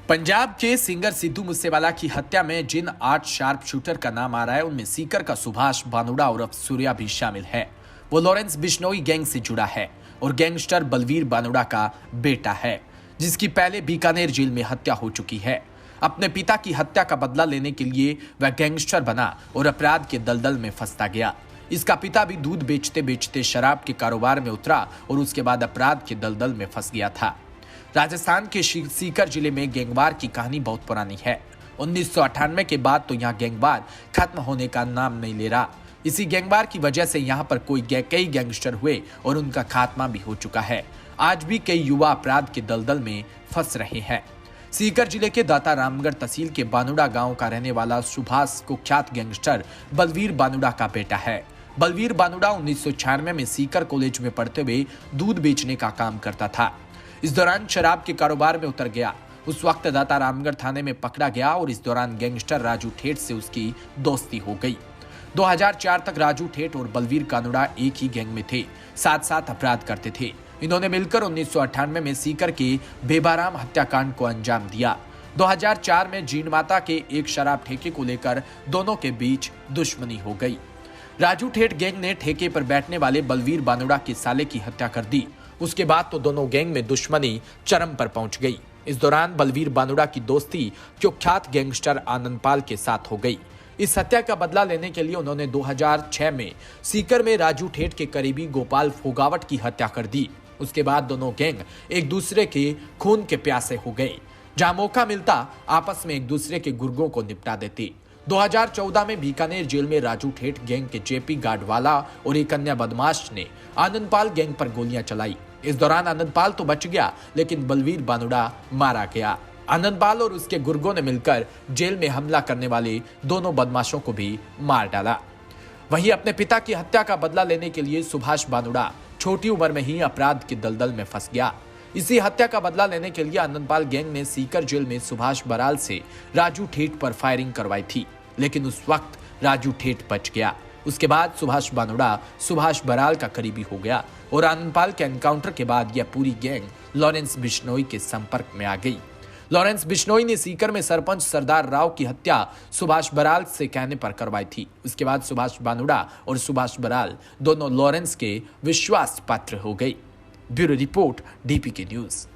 पंजाब के सिंगर सिद्धू मूसेवाला की हत्या में जिन 8 शार्प शूटर का नाम आ रहा है उनमें सीकर का सुभाष बानुड़ा उर्फ सूर्या भी शामिल है। वो लॉरेंस बिश्नोई गैंग से जुड़ा है और गैंगस्टर बलवीर बानुड़ा का बेटा है, जिसकी पहले बीकानेर जेल में हत्या हो चुकी है। अपने पिता की हत्या का बदला लेने के लिए वह गैंगस्टर बना और अपराध के दलदल में फंसता गया। इसका पिता भी दूध बेचते बेचते शराब के कारोबार में उतरा और उसके बाद अपराध के दलदल में फंस गया था। राजस्थान के सीकर जिले में गैंगवार की कहानी बहुत पुरानी है। 1998 के बाद तो यहाँ गैंगवार खत्म होने का नाम नहीं ले रहा। इसी गैंगवार की वजह से यहाँ पर कई गैंगस्टर हुए और उनका खात्मा भी हो चुका है। आज भी कई युवा अपराध के दलदल में फंस रहे हैं। सीकर जिले के दाता रामगढ़ तहसील के बानुड़ा गांव का रहने वाला सुभाष कुख्यात गैंगस्टर बलवीर बानुड़ा का बेटा है। बलवीर बानुड़ा 1996 में सीकर कॉलेज में पढ़ते हुए दूध बेचने का काम करता था। इस दौरान शराब के कारोबार में उतर गया। उस वक्त दाता रामगढ़ थाने में पकड़ा गया और इस दौरान गैंगस्टर राजू ठेठ से उसकी दोस्ती हो गई। 2004 तक राजू ठेठ और बलवीर बानुड़ा एक ही गैंग में थे, साथ साथ अपराध करते थे। इन्होंने मिलकर 1998 में सीकर के बेबाराम हत्याकांड को अंजाम दिया। 2004 में जीण माता के एक शराब ठेके को लेकर दोनों के बीच दुश्मनी हो गई। राजू ठेठ गैंग ने ठेके पर बैठने वाले बलवीर बानुड़ा के साले की हत्या कर दी। उसके बाद तो दोनों गैंग में दुश्मनी चरम पर पहुंच गई। इस दौरान बलवीर बानुड़ा की दोस्ती कुख्यात गैंगस्टर आनंदपाल के साथ हो गई। इस हत्या का बदला लेने के लिए उन्होंने 2006 में सीकर में राजू ठेठ के करीबी गोपाल फोगावट की हत्या कर दी। उसके बाद दोनों गैंग एक दूसरे के खून के प्यासे हो गए। जहां मौका मिलता आपस में एक दूसरे के गुर्गों को निपटा देते। 2014 में बीकानेर जेल में राजू ठेठ गैंग के जेपी गाडवाला और एक अन्य बदमाश ने आनंदपाल गैंग पर गोलियां चलाई। इस दौरान आनंदपाल तो बच गया, लेकिन बलवीर बानुड़ा मारा गया। आनंदपाल और उसके गुर्गों ने मिलकर जेल में हमला करने वाले दोनों बदमाशों को भी मार डाला। वहीं अपने पिता की हत्या का बदला लेने के लिए सुभाष बानुड़ा छोटी उम्र में ही अपराध के दलदल में फंस गया। इसी हत्या का बदला लेने के लिए आनंदपाल गैंग ने सीकर जेल में सुभाष बराल से राजू ठेठ पर फायरिंग करवाई थी, लेकिन उस वक्त राजू ठेठ बच गया। उसके बाद सुभाष बानुड़ा सुभाष बराल का करीबी हो गया और आनंदपाल के एनकाउंटर के बाद यह पूरी गैंग लॉरेंस बिश्नोई के संपर्क में आ गई। लॉरेंस बिश्नोई ने सीकर में सरपंच सरदार राव की हत्या सुभाष बराल से कहने पर करवाई थी। उसके बाद सुभाष बानुड़ा और सुभाष बराल दोनों लॉरेंस के विश्वास पात्र हो गए। Bureau report, DPK news.